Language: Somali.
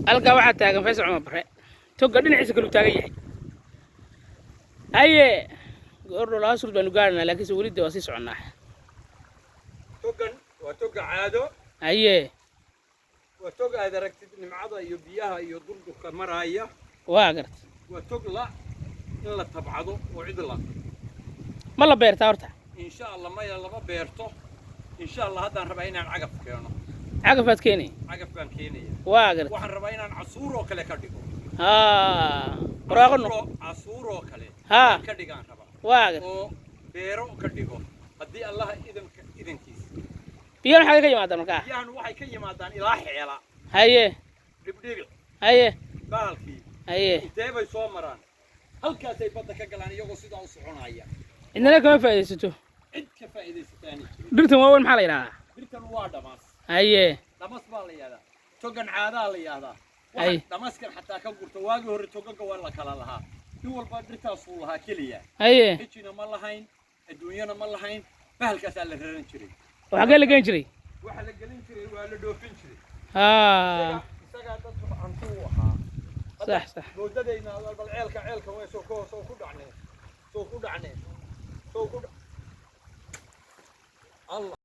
ألقى واحد تاجن فيصل عمر برا توقع دين عيسى كله تاجي هاي قرر لا أسود بنقارنا لكن سوليد دواسيس عنا توقع وتوقع عادو هاي وتوقع إذا ركبت نمعضة يبيها يضرب كمرة هي واقرت وتوقع إلا تبعضه وعدله ما الله بيرتا ورتا إن شاء الله ما يلا ما بيرته إن شاء الله هذا ربعين عن عقب كيانو عقفت كيني عقب كان كينية واقرت وحن ربعين عن عصور وكله كديكو براغنو عصور وكله ها كديكان ربع واقرت oo beero ka dhigo hadii Allah idinkiis biyaha xagee ka yimaadaan markaa biyahan waxay ka yimaadaan ilaa xeela haye dhibdhibil haye baalkii haye intee bay soo maraan halkaas ay badda ka galaan iyagoo sidaa u soconaya inana kama faa'iideysato cid ka faa'iideysataan dhirtan waaweyn maxaa la yidhahdaa dhirtan waa dhamaas haye dhamas baa la yidhahdaa togan caadaa la yidhahdaa haye dhamaskan xataa ka gurto waagii hore toganka waa la kala lahaa nin walba dhirtaasuu lahaa keliya haye xijina ma lahayn adduunyana ma lahayn bahalkaasaa la raran jiray waxaa la gelin jiray waxa la gelin jiray waa la dhoofin jiray isagaa dad hanti u ahaa صح صح moodadayna bal ceelka way soo ku dhacneen Allah